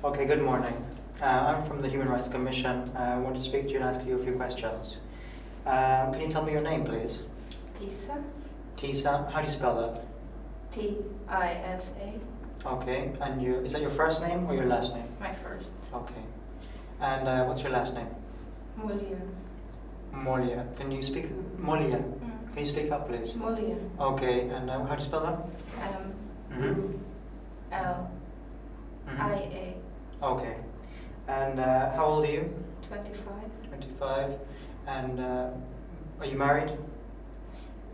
Okay, good morning. I'm from the Human Rights Commission. I want to speak to you and ask you a few questions. Can you tell me your name, please? Tisa. Tisa, how do you spell that? T-I-S-A. Okay, and is that your first name or your last name? My first. Okay. And what's your last name? Mulia. Molia. Can you speak? Molia. Mm. Can you speak up, please? Mulia. Okay, and how do you spell that? M-U-L-I-A. Okay. And how old are you? 25. 25. And are you married?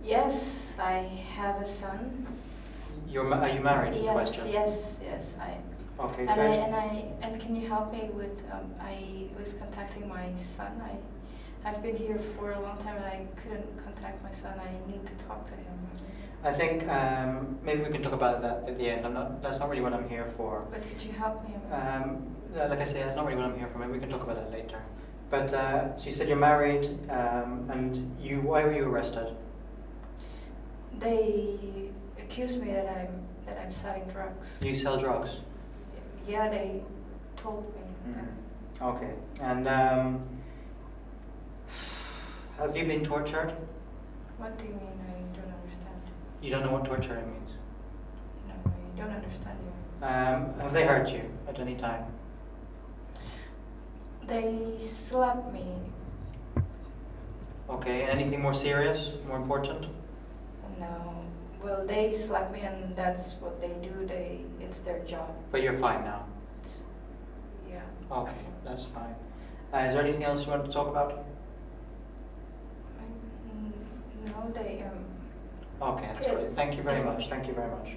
Yes, I have a son. Are you married? Yes, question. yes, I. Okay, and great. And can you help me with? I was contacting my son. I've been here for a long time and I couldn't contact my son. I need to talk to him. I think maybe we can talk about that at the end. That's not really what I'm here for. But could you help me? Like I say, that's not really what I'm here for. Maybe we can talk about that later. But so you said you're married, and why were you arrested? They accuse me that I'm selling drugs. You sell drugs? Yeah, they told me. Okay. And have you been tortured? What do you mean? I don't understand. You don't know what torturing means? No, I don't understand you. Have they hurt you at any time? They slapped me. Okay, and anything more serious, more important? No. Well, they slap me and that's what they do. It's their job. But you're fine now? Yeah. Okay, that's fine. Is there anything else you want to talk about? No, they... Okay, that's great. Thank you very much. Thank you very much.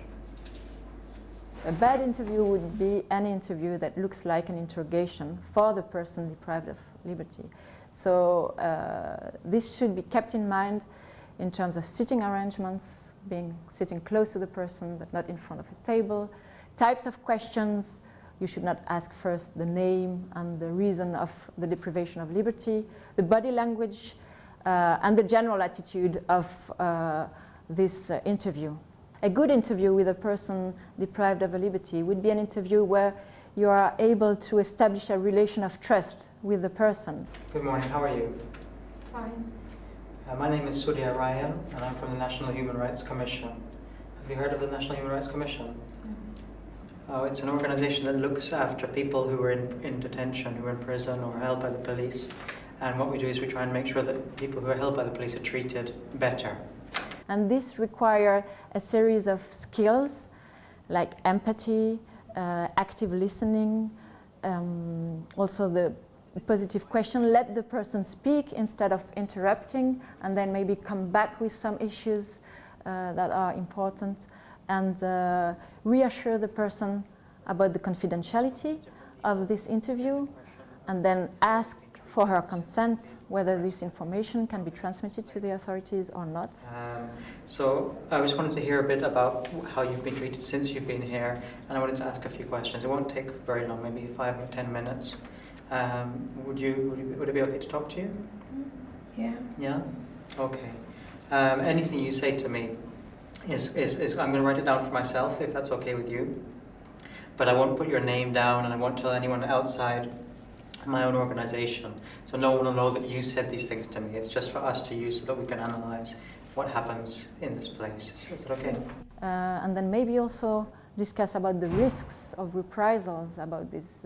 A bad interview would be any interview that looks like an interrogation for the person deprived of liberty. So this should be kept in mind in terms of sitting arrangements, sitting close to the person but not in front of a table. Types of questions: you should not ask first the name and the reason of the deprivation of liberty, the body language, and the general attitude of this interview. A good interview with a person deprived of a liberty would be an interview where you are able to establish a relation of trust with the person. Good morning, how are you? Fine. My name is Surya Ryan, and I'm from the National Human Rights Commission. Have you heard of the National Human Rights Commission? Oh, it's an organization that looks after people who are in detention, who are in prison or held by the police. And what we do is we try and make sure that people who are held by the police are treated better. And this requires a series of skills like empathy, active listening, also the positive question: let the person speak instead of interrupting, and then maybe come back with some issues that are important, and reassure the person about the confidentiality of this interview, and then ask for her consent whether this information can be transmitted to the authorities or not. So I just wanted to hear a bit about how you've been treated since you've been here, and I wanted to ask a few questions. It won't take very long, maybe 5 or 10 minutes. Would it be okay to talk to you? Yeah. Yeah? Okay. Anything you say to me is I'm going to write it down for myself, if that's okay with you. But I won't put your name down, and I won't tell anyone outside my own organization. So no one will know that you said these things to me. It's just for us to use so that we can analyze what happens in this place. Is that okay? And then maybe also discuss about the risks of reprisals about these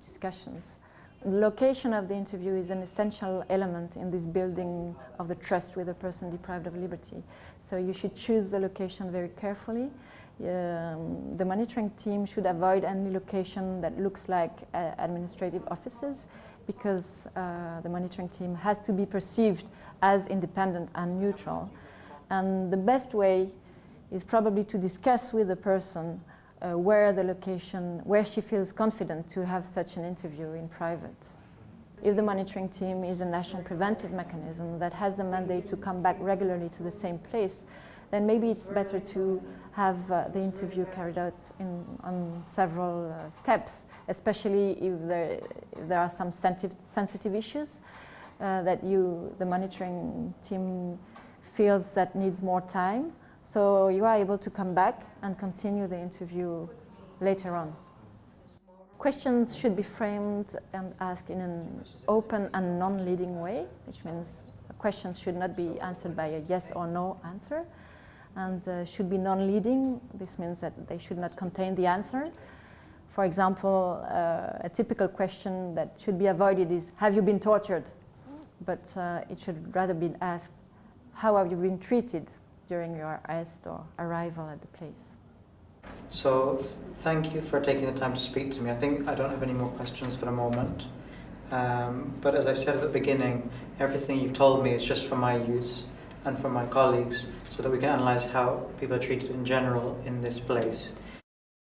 discussions. The location of the interview is an essential element in this building of the trust with a person deprived of liberty. So you should choose the location very carefully. The monitoring team should avoid any location that looks like administrative offices, because the monitoring team has to be perceived as independent and neutral. And the best way is probably to discuss with the person where she feels confident to have such an interview in private. If the monitoring team is a national preventive mechanism that has the mandate to come back regularly to the same place, then maybe it's better to have the interview carried out on several steps, especially if there are some sensitive issues that the monitoring team feels that needs more time. So you are able to come back and continue the interview later on. Questions should be framed and asked in an open and non-leading way, which means questions should not be answered by a yes or no answer, and should be non-leading. This means that they should not contain the answer. For example, a typical question that should be avoided is, have you been tortured? But it should rather be asked, how have you been treated during your arrest or arrival at the place? So thank you for taking the time to speak to me. I think I don't have any more questions for the moment. But as I said at the beginning, everything you've told me is just for my use and for my colleagues, so that we can analyze how people are treated in general in this place.